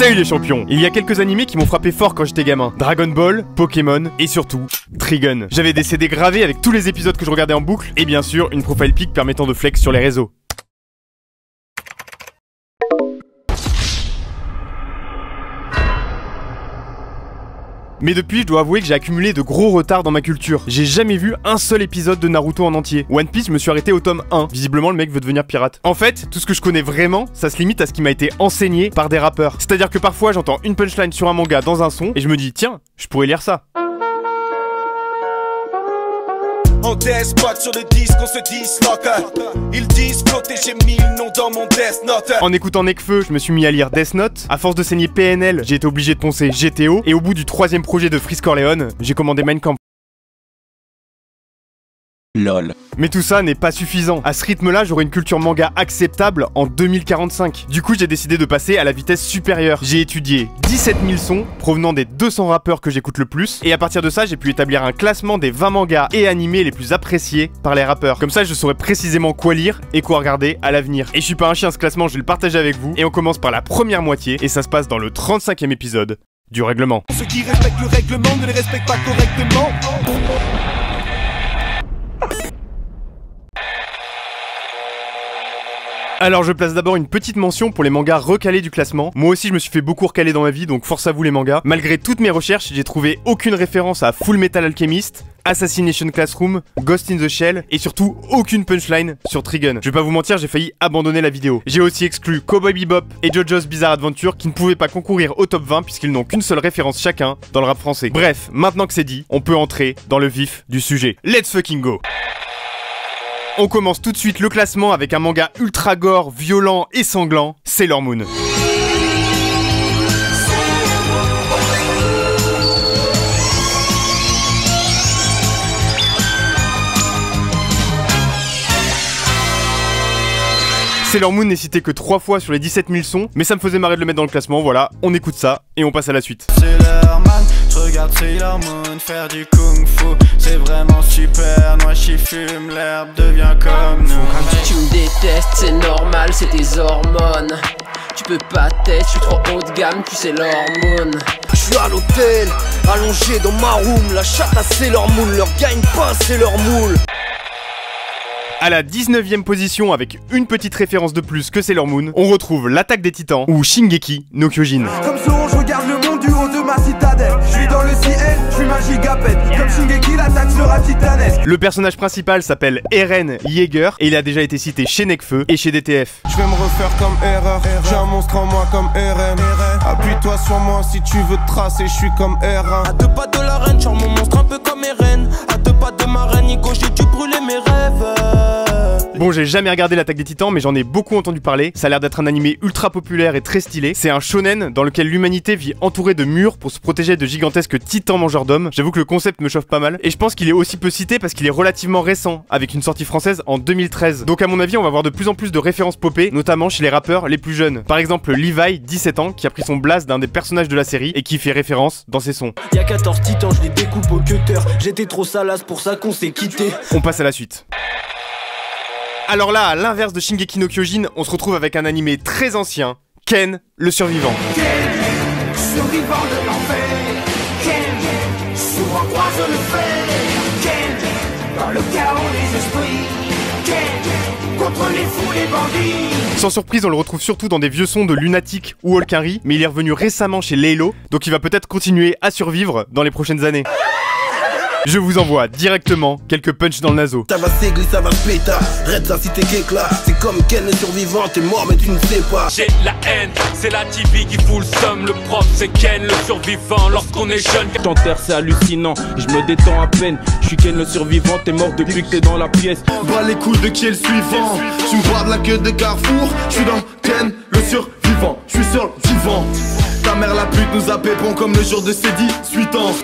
Salut les champions! Il y a quelques animés qui m'ont frappé fort quand j'étais gamin. Dragon Ball, Pokémon et surtout Trigun. J'avais des CD gravés avec tous les épisodes que je regardais en boucle et bien sûr une profile pic permettant de flex sur les réseaux. Mais depuis, je dois avouer que j'ai accumulé de gros retards dans ma culture. J'ai jamais vu un seul épisode de Naruto en entier. One Piece, je me suis arrêté au tome 1. Visiblement, le mec veut devenir pirate. En fait, tout ce que je connais vraiment, ça se limite à ce qui m'a été enseigné par des rappeurs. C'est-à-dire que parfois, j'entends une punchline sur un manga dans un son et je me dis, tiens, je pourrais lire ça. En despote sur le disque, on se disloque. Ils disent flotter, j'ai 1000 noms dans mon Death Note. En écoutant Nekfeu, je me suis mis à lire Death Note. À force de saigner PNL, j'ai été obligé de poncer GTO. Et au bout du 3e projet de Freeze Corleone, j'ai commandé Mein Kampf. LOL. Mais tout ça n'est pas suffisant. À ce rythme-là, j'aurai une culture manga acceptable en 2045. Du coup, j'ai décidé de passer à la vitesse supérieure. J'ai étudié 17 000 sons provenant des 200 rappeurs que j'écoute le plus. Et à partir de ça, j'ai pu établir un classement des 20 mangas et animés les plus appréciés par les rappeurs. Comme ça, je saurais précisément quoi lire et quoi regarder à l'avenir. Et je suis pas un chien, ce classement, je vais le partager avec vous. Et on commence par la première moitié. Et ça se passe dans le 35e épisode du règlement. Ceux qui respectent le règlement ne les respectent pas correctement. Alors je place d'abord une petite mention pour les mangas recalés du classement. Moi aussi je me suis fait beaucoup recaler dans ma vie, donc force à vous les mangas. Malgré toutes mes recherches, j'ai trouvé aucune référence à Full Metal Alchemist, Assassination Classroom, Ghost in the Shell et surtout aucune punchline sur Trigun. Je vais pas vous mentir, j'ai failli abandonner la vidéo. J'ai aussi exclu Cowboy Bebop et JoJo's Bizarre Adventure qui ne pouvaient pas concourir au top 20 puisqu'ils n'ont qu'une seule référence chacun dans le rap français. Bref, maintenant que c'est dit, on peut entrer dans le vif du sujet. Let's fucking go! On commence tout de suite le classement avec un manga ultra gore, violent et sanglant, Sailor Moon. Sailor Moon n'est cité que 3 fois sur les 17 000 sons, mais ça me faisait marrer de le mettre dans le classement, voilà, on écoute ça et on passe à la suite. Sailor Man, je regarde Sailor Moon faire du kung fu, c'est vraiment super, moi j'y fume, l'herbe devient comme nous. Tu me détestes, c'est normal, c'est tes hormones. Tu peux pas t'être, je suis trop haut de gamme, tu sais l'hormone. Je suis à l'hôtel, allongé dans ma room, la chatte à Sailor Moon, leur gagne pas, c'est leur moule. À la 19e position, avec une petite référence de plus que Sailor Moon, on retrouve l'Attaque des Titans ou Shingeki no Kyojin. Comme Zoro, je regarde le monde du haut de ma citadelle. Je suis dans le ciel, je suis ma gigapète. Comme Shingeki, l'attaque sera titanesque. Le personnage principal s'appelle Eren Yeager et il a déjà été cité chez Nekfeu et chez DTF. Je vais me refaire comme erreur, j'ai un monstre en moi comme Eren. Appuie-toi sur moi si tu veux te tracer, je suis comme Eren. À 2 pas de la reine, genre mon monstre un peu comme Eren. À 2 pas de ma reine, Nico, j'ai dû brûler mes rêves. Bon, j'ai jamais regardé l'Attaque des Titans, mais j'en ai beaucoup entendu parler. Ça a l'air d'être un animé ultra populaire et très stylé. C'est un shonen dans lequel l'humanité vit entourée de murs pour se protéger de gigantesques titans mangeurs d'hommes. J'avoue que le concept me chauffe pas mal. Et je pense qu'il est aussi peu cité parce qu'il est relativement récent, avec une sortie française en 2013. Donc à mon avis, on va voir de plus en plus de références popées, notamment chez les rappeurs les plus jeunes. Par exemple, Levi, 17 ans, qui a pris son blast d'un des personnages de la série et qui fait référence dans ses sons. Y'a 14 titans, je les découpe au cutter. J'étais trop salace pour ça qu'on s'est quitté. On passe à la suite. Alors là, à l'inverse de Shingeki no Kyojin, on se retrouve avec un animé très ancien, Ken, le survivant. Ken, survivant de l'enfer. Ken, souvent croise le fer. Ken, dans le chaos des esprits. Ken, contre les fous, les bandits. Sans surprise, on le retrouve surtout dans des vieux sons de Lunatic ou Holkinry, mais il est revenu récemment chez Laylo, donc il va peut-être continuer à survivre dans les prochaines années. Je vous envoie directement quelques punchs dans le naso. Ça va s'égler, ça va péta. Red, ça si t'es qu'éclat. C'est comme Ken le survivant, t'es mort mais tu ne sais pas. J'ai la haine, c'est la TV qui fout le somme. Le prof c'est Ken le survivant lorsqu'on est jeune. T'enterres, c'est hallucinant, je me détends à peine. Je suis Ken le survivant, t'es mort depuis que t'es dans la pièce. Bas les couilles de qui est le suivant. Tu me vois de la queue de Carrefour. Je suis dans Ken le survivant, je suis sur le vivant. Ta mère la pute nous a pépon comme le jour de ses 18 ans.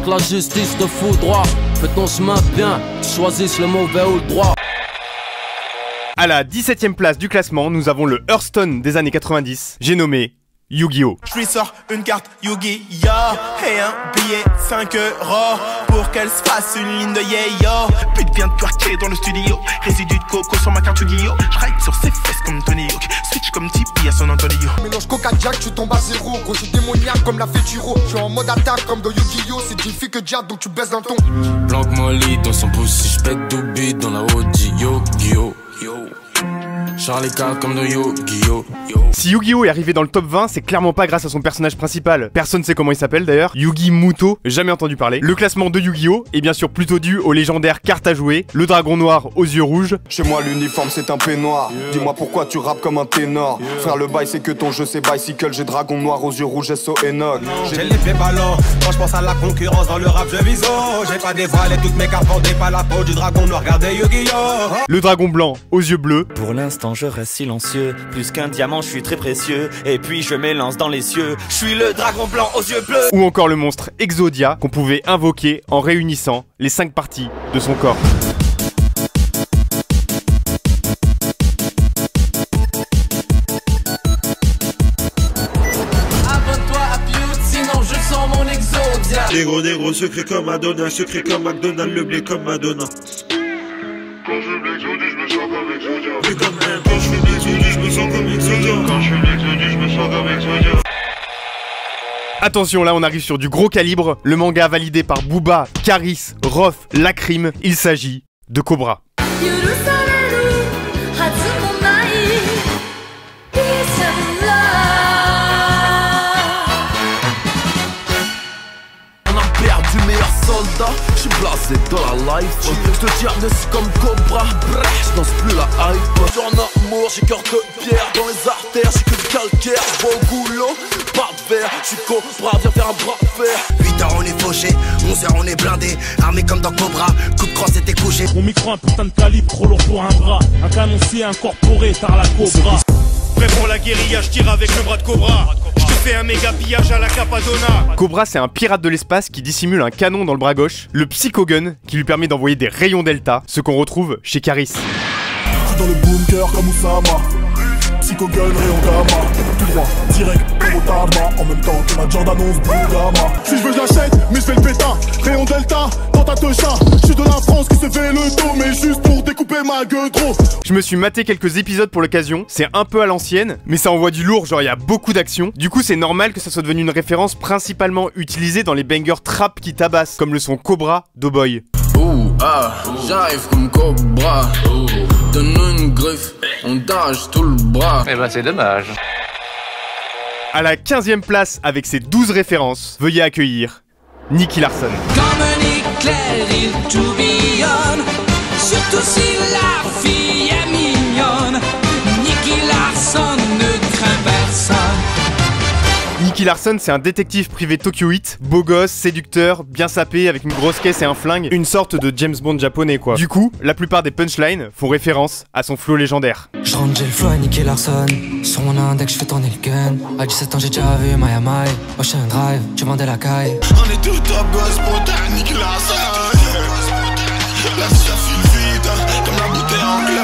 Que la justice te fout droit, fais ton chemin bien, choisisse le mauvais ou le droit. À la 17e place du classement, nous avons le Hearthstone des années 90, j'ai nommé Yu-Gi-Oh! Je lui sors une carte Yu-Gi-Oh! Et un billet 5 € pour qu'elle se fasse une ligne de yeah-yo. Pute vient de twerker dans le studio. Résidu de coco sur ma carte Yu-Gi-Oh! Je ride sur ses fesses comme Tony Hawk. Switch comme Tipeee à San Antonio. Mélange Coca-Jack, tu tombes à zéro. Gros, j'ai démoniaque comme la Féturo. Je suis en mode attaque comme dans Yu-Gi-Oh! C'est plus fille que Jack, donc tu baisses d'un ton. Planque Molly dans son pouce, si j'pète Doubi dans la Audi. Yu-Gi-Oh! Yo. Charlie Card comme dans Yu-Gi-Oh! Si Yu-Gi-Oh! Est arrivé dans le top 20, c'est clairement pas grâce à son personnage principal. Personne sait comment il s'appelle d'ailleurs. Yugi Muto, jamais entendu parler. Le classement de Yu-Gi-Oh! Est bien sûr plutôt dû au légendaire carte à jouer, le dragon noir aux yeux rouges. Chez moi l'uniforme c'est un peignoir. Dis-moi pourquoi tu rappes comme un ténor. Frère le bail c'est que ton jeu c'est bicycle. J'ai dragon noir aux yeux rouges SO Enoch. J'ai l'effet ballon, quand je pense à la concurrence dans le rap je vise haut. J'ai pas dévoilé toutes mes cartes, vendez pas la peau du dragon noir, regardez Yu-Gi-Oh! Le dragon blanc aux yeux bleus. Pour l'instant je reste silencieux, plus qu'un diamant je suis très précieux. Et puis je m'élance dans les cieux, je suis le dragon blanc aux yeux bleus. Ou encore le monstre Exodia qu'on pouvait invoquer en réunissant les 5 parties de son corps. Abonne-toi à Pute, sinon je sens mon Exodia. Des gros secrets comme Madonna, secret comme McDonald's, le blé comme Madonna. Quand je fais l'exodie, je me sens comme Exodia. Mais quand même, quand je fais l'exodie, je me sens comme Exodia. Quand je fais l'exodie, je me sens comme Exodia. Attention, là on arrive sur du gros calibre, le manga validé par Booba, Caris, Roth, Lacrim, il s'agit de Cobra. Je suis blasé dans la life. Je te diable c'est comme Cobra. Je danse plus la hype. J'en amour, j'ai cœur de pierre. Dans les artères, j'ai que du calcaire. Bon goulot, pas de verre. Je suis Cobra, viens faire un bras de fer. 8h on est fauché, 11h on est blindé. Armé comme dans Cobra, coup de crosse était couché. Mon micro un putain de calibre, trop lourd pour un bras. Un canoncier incorporé par la Cobra. Prêt pour la guérilla, je tire avec le bras de Cobra. Je te fais un méga pillage à la Capadonna. Cobra c'est un pirate de l'espace qui dissimule un canon dans le bras gauche, le Psycho Gun qui lui permet d'envoyer des rayons delta, ce qu'on retrouve chez Caris. Je suis dans le bunker comme Oussama. Psycho Gun, rayon gamma. Tout droit, direct comme Otama. En même temps que ma Jordan 11 Blue Gamma. Si je veux j'achète, mais je fais le pétard. Rayon delta, dans ta techa. Je suis de la France qui se fait le dos, mais juste pour découper ma gueule trop. Je me suis maté quelques épisodes pour l'occasion, c'est un peu à l'ancienne, mais ça envoie du lourd, genre il y a beaucoup d'action. Du coup c'est normal que ça soit devenu une référence principalement utilisée dans les bangers trap qui tabassent, comme le son Cobra d'O-Boy. Ouh, ah, j'arrive comme Cobra. Donne-nous une griffe, on t'arrache tout le bras. Eh ben c'est dommage. À la 15e place avec ses 12 références, veuillez accueillir Nicky Larson. Comme un éclair, il tourbillonne. Surtout si la fille est mignonne. Nicky Larson ne craint personne. Nicky Larson, c'est un détective privé tokyoïte, beau gosse, séducteur, bien sapé, avec une grosse caisse et un flingue, une sorte de James Bond japonais quoi. Du coup, la plupart des punchlines font référence à son flow légendaire. Je rentre, j'ai le flow à Nicky Larson. Sur mon index, je fais tourner le gun. À 17 ans, j'ai déjà vu Miami. Ocean Drive, tu vendais la caille. On est tout top boss pour ta Nicky Larson. La vie ça file vite, comme la bouteille anglaise.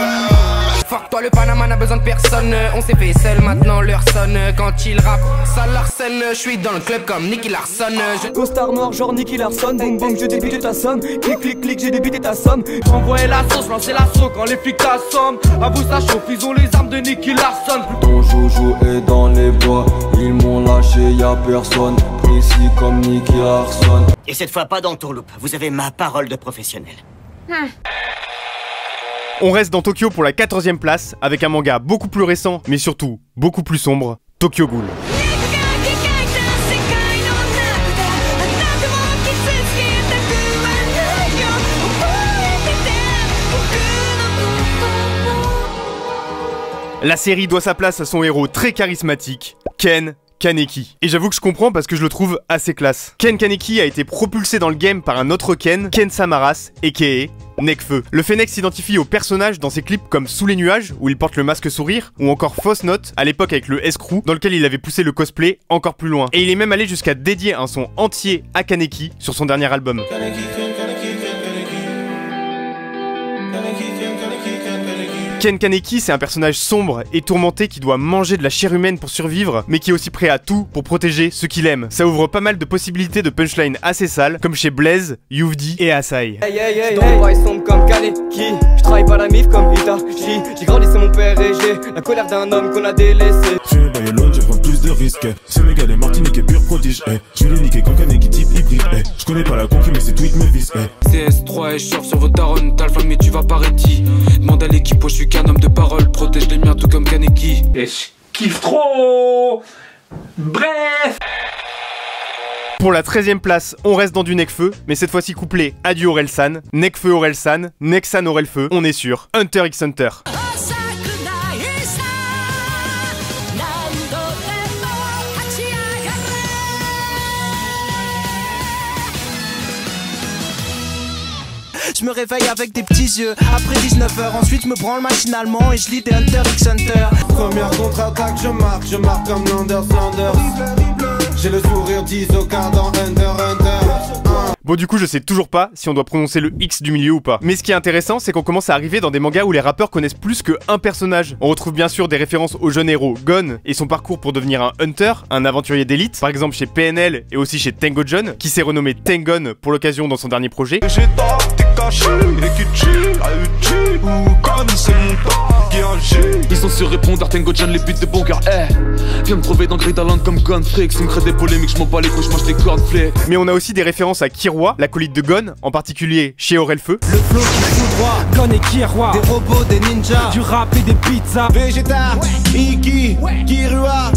Fuck toi le Panama n'a besoin de personne. On s'est fait seul maintenant leur sonne. Quand il rappe ça l'arsène. Je suis dans le club comme Nicky Larson. Costard noir genre Nicky Larson. Boum boum je débite ta somme. Clic clic clic j'ai débité ta somme. Envoyez la sauce, lancez l'assaut quand les flics t'assomment. À vous ça chauffe, ils ont les armes de Nicky Larson. Ton joujou est dans les bois. Ils m'ont lâché, y'a personne. Précis comme Nicky Larson. Et cette fois pas dans Tourloupe. Vous avez ma parole de professionnel. On reste dans Tokyo pour la 14e place, avec un manga beaucoup plus récent, mais surtout beaucoup plus sombre, Tokyo Ghoul. La série doit sa place à son héros très charismatique, Ken Kaneki. Et j'avoue que je comprends parce que je le trouve assez classe. Ken Kaneki a été propulsé dans le game par un autre Ken Samaras, a.k.a. Nekfeu. Le Fennec s'identifie au personnage dans ses clips comme Sous les nuages, où il porte le masque sourire, ou encore Fausse Note, à l'époque avec le S-Crew, dans lequel il avait poussé le cosplay encore plus loin. Et il est même allé jusqu'à dédier un son entier à Kaneki sur son dernier album. Ken Kaneki, c'est un personnage sombre et tourmenté qui doit manger de la chair humaine pour survivre, mais qui est aussi prêt à tout pour protéger ceux qu'il aime. Ça ouvre pas mal de possibilités de punchline assez sales, comme chez Blaze, Youvdi et Asai. Dans les rails sombres comme Kaneki, je travaille pas la mif comme Itachi. J'ai grandi c'est mon père et j'ai la colère d'un homme qu'on a délaissé. Je vais bailler l'autre, je prends plus de risques. Ce méga des Martinique est pur prodige. Je vais les niquer comme Kaneki type hybride. Je connais pas la concu mais c'est tweet mes vis. CS3 et je surfe sur vos darons. T'as le flingue mais tu vas pas ready. Demande à l'équipe, je suis qu'un homme de parole. Protège les miens tout comme Kaneki. Et je kiffe trop. Bref. Pour la 13e place, on reste dans du Nekfeu, mais cette fois-ci couplé à du Orelsan. Nekfeu Orelsan, Neksan Orelfeu, on est sûr. Hunter x Hunter. Je me réveille avec des petits yeux. Après 19h, ensuite je me branle machinalement et je lis des Hunter x Hunter. Première contre-attaque, je marque comme Landers. J'ai le sourire d'Isoka dans Hunter x Hunter. Bon, du coup, je sais toujours pas si on doit prononcer le X du milieu ou pas. Mais ce qui est intéressant, c'est qu'on commence à arriver dans des mangas où les rappeurs connaissent plus qu'un personnage. On retrouve bien sûr des références au jeune héros Gon et son parcours pour devenir un hunter, un aventurier d'élite, par exemple chez PNL et aussi chez Tengo John, qui s'est renommé Tengon pour l'occasion dans son dernier projet. Ils sont sur répondeur, Tengo John, les beats de bon cœur. Viens me trouver dans Great Island comme Gunflix. Il me crée des polémiques, je m'en bats les couilles, je mange des cornflakes. Mais on a aussi des références à Kiroi, l'acolyte de Gon, en particulier chez Orelfeu. Le flow qui fout droit, Gon et Kiroi. Des robots, des ninjas, du rap et des pizzas. Vegeta, Iki, Kirua.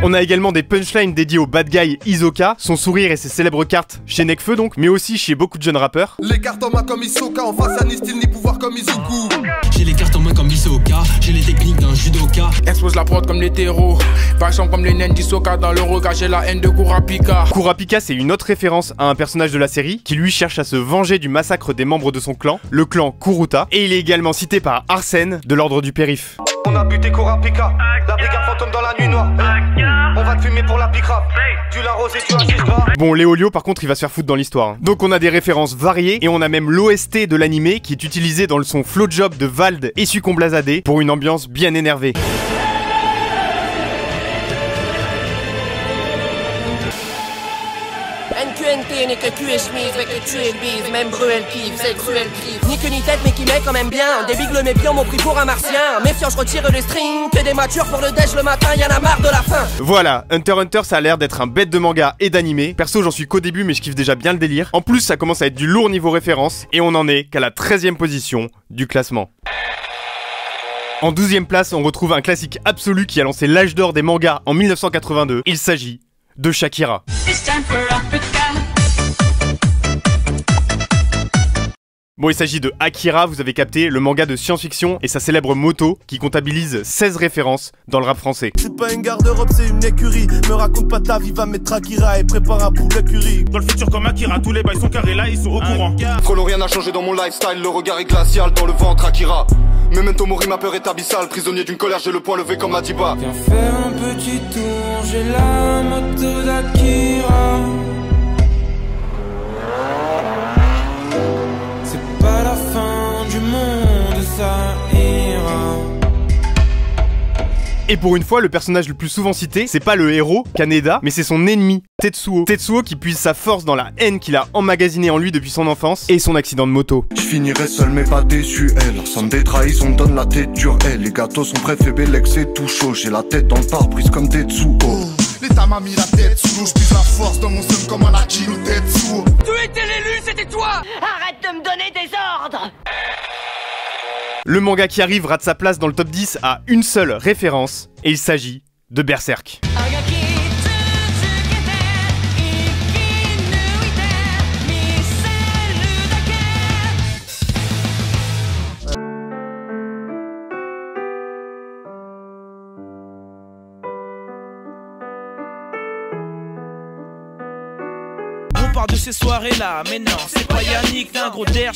On a également des punchlines dédiés au bad guy Hisoka, son sourire et ses célèbres cartes chez Nekfeu donc, mais aussi chez beaucoup de jeunes rappeurs. Les cartes en main comme Hisoka, en face à ni style ni pouvoir comme Izuku. J'ai les cartes en main comme Hisoka, j'ai les techniques d'un judoka. Expose la prod comme les terreaux, vachant comme les naines d'Hisoka. Dans le regard j'ai la haine de Kurapika. Kurapika, c'est une autre référence à un personnage de la série qui lui cherche à se venger du massacre des membres de son clan, le clan Kuruta, et il est également cité par Arsène de l'ordre du périph'. On a buté Kurapika, la brigade fantôme dans la nuit noire. On va te fumer pour la picrave, du lin rosé, tu as gras. Bon, Léolio par contre il va se faire foutre dans l'histoire. Donc on a des références variées et on a même l'OST de l'animé qui est utilisé dans le son Flow Job de Vald et Sucombe Blazadé pour une ambiance bien énervée. NQNT n'est que cul et chemise, ouais que tu es le bise, même Bruel kiffe, c'est cruel cliff. Ni queue ni tête mais qui met quand même bien. Des bigles mes pions m'ont pris pour un martien. Méfiant je retire les strings, que des matures pour le déj le matin, y'en a marre de la faim. Voilà, Hunter x Hunter ça a l'air d'être un bête de manga et d'animé. Perso j'en suis qu'au début mais je kiffe déjà bien le délire. En plus ça commence à être du lourd niveau référence et on en est qu'à la 13e position du classement. En 12e place on retrouve un classique absolu qui a lancé l'âge d'or des mangas en 1982. Il s'agit de Shakira. Bon, il s'agit de Akira, vous avez capté, le manga de science-fiction et sa célèbre moto qui comptabilise 16 références dans le rap français. C'est pas une garde-robe, c'est une écurie. Me raconte pas ta vie, va mettre Akira et prépare un poulet curry. Dans le futur comme Akira, tous les bails sont carrés là, ils sont au courant. Frelon, rien n'a changé dans mon lifestyle, le regard est glacial dans le ventre Akira. Memento mori, ma peur est abyssale, prisonnier d'une colère, j'ai le poing levé comme Madiba. Viens faire un petit tour, j'ai la moto d'Akira. C'est pas la fin du monde, ça ira. Et pour une fois, le personnage le plus souvent cité, c'est pas le héros, Kaneda, mais c'est son ennemi, Tetsuo. Tetsuo qui puise sa force dans la haine qu'il a emmagasinée en lui depuis son enfance et son accident de moto. Je finirai seul mais pas déçu, elle. Somme des trahisons donne la tête dure, elle. Les gâteaux sont prêts, fait Bélec, c'est tout chaud. J'ai la tête dans le pare-brise comme Tetsuo. L'état m'a mis la tête sous l'eau, je pisse la force dans mon seum comme un Akino Tetsuo. Tu étais l'élu, c'était toi. Arrête de me donner des ordres. Le manga qui arrive rate sa place dans le top 10 à une seule référence, et il s'agit de Berserk. On parle de ces soirées là, mais non, c'est pas Yannick, t'es un gros derrière.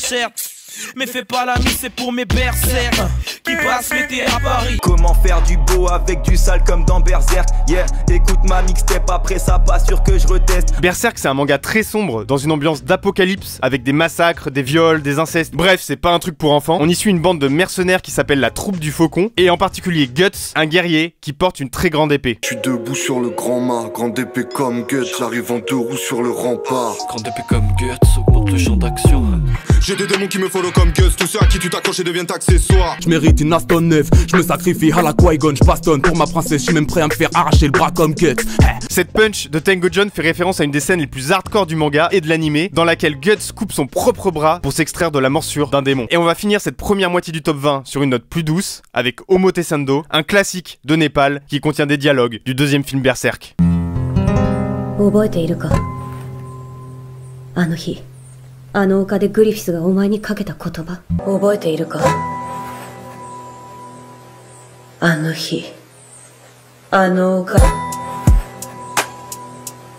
Mais fais pas la mise, c'est pour mes berserks qui passent l'été à Paris. Comment faire du beau avec du sale comme dans Berserk. Yeah, écoute ma mixtape, après ça pas sûr que je reteste. Berserk, c'est un manga très sombre, dans une ambiance d'apocalypse, avec des massacres, des viols, des incestes. Bref, c'est pas un truc pour enfants. On y suit une bande de mercenaires qui s'appelle la troupe du faucon, et en particulier Guts, un guerrier qui porte une très grande épée. Je suis debout sur le grand mât, grande épée comme Guts, j'arrive en 2 roues sur le rempart. Grande épée comme Guts, augmente le champ d'action. J'ai des démons qui me follow comme Guts, tous ceux à qui tu t'accroches et deviennent accessoires. Je mérite une Aston 9, je me sacrifie à la Qui-Gon, je bastonne pour ma princesse, je suis même prêt à me faire arracher le bras comme Guts. Cette punch de Tango John fait référence à une des scènes les plus hardcore du manga et de l'anime, dans laquelle Guts coupe son propre bras pour s'extraire de la morsure d'un démon. Et on va finir cette première moitié du top 20 sur une note plus douce, avec Omotesando, un classique de Népal qui contient des dialogues du deuxième film Berserk. 覚えているかあの日あの丘でグリフィスがお前にかけた言葉覚えているかあの日あの丘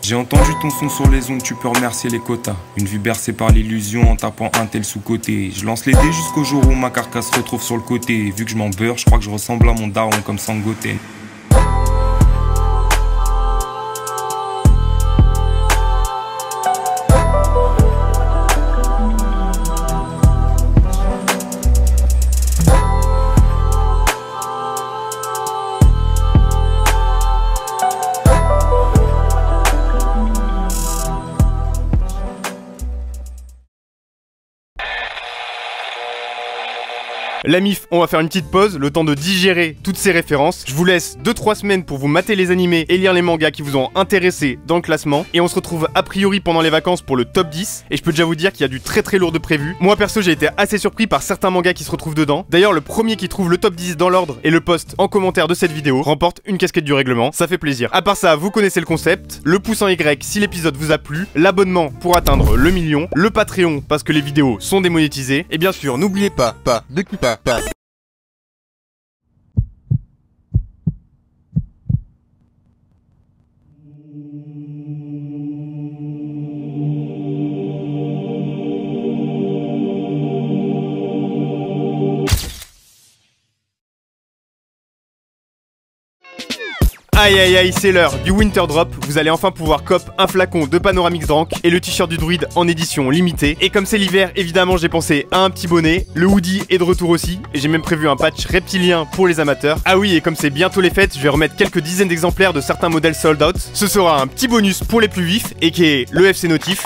J'ai entendu ton son sur les ondes, tu peux remercier les quotas. Une vue bercée par l'illusion en tapant un tel sous-côté. Je lance les dés jusqu'au jour où ma carcasse se retrouve sur le côté. Vu que je m'en beurre, je crois que je ressemble à mon daron comme Sangoten. La MIF, on va faire une petite pause, le temps de digérer toutes ces références. Je vous laisse 2-3 semaines pour vous mater les animés et lire les mangas qui vous ont intéressé dans le classement. Et on se retrouve a priori pendant les vacances pour le top 10. Et je peux déjà vous dire qu'il y a du très lourd de prévu. Moi perso, j'ai été assez surpris par certains mangas qui se retrouvent dedans. D'ailleurs, le premier qui trouve le top 10 dans l'ordre et le poste en commentaire de cette vidéo remporte une casquette du règlement. Ça fait plaisir. À part ça, vous connaissez le concept. Le pouce en Y si l'épisode vous a plu. L'abonnement pour atteindre le million. Le Patreon parce que les vidéos sont démonétisées. Et bien sûr, n'oubliez pas. Aïe aïe aïe, c'est l'heure du Winter Drop. Vous allez enfin pouvoir cop un flacon de Panoramix Drank et le t-shirt du druide en édition limitée. Et comme c'est l'hiver, évidemment j'ai pensé à un petit bonnet. Le hoodie est de retour aussi. Et j'ai même prévu un patch reptilien pour les amateurs. Ah oui, et comme c'est bientôt les fêtes, je vais remettre quelques dizaines d'exemplaires de certains modèles sold out. Ce sera un petit bonus pour les plus vifs et qui est le FC Notif.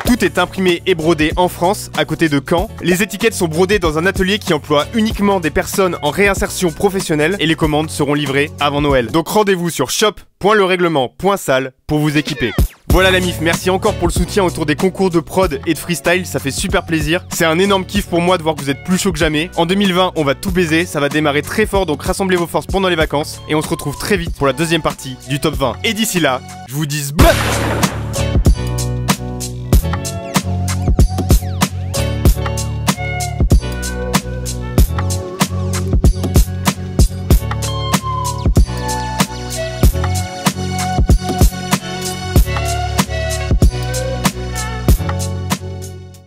Tout est imprimé et brodé en France, à côté de Caen. Les étiquettes sont brodées dans un atelier qui emploie uniquement des personnes en réinsertion professionnelle et les commandes seront livrées avant Noël. Donc rendez-vous sur shop.lereglement.sale pour vous équiper. Voilà la MIF, merci encore pour le soutien autour des concours de prod et de freestyle, ça fait super plaisir. C'est un énorme kiff pour moi de voir que vous êtes plus chaud que jamais. En 2020, on va tout baiser, ça va démarrer très fort, donc rassemblez vos forces pendant les vacances. Et on se retrouve très vite pour la deuxième partie du top 20. Et d'ici là, je vous dis bye.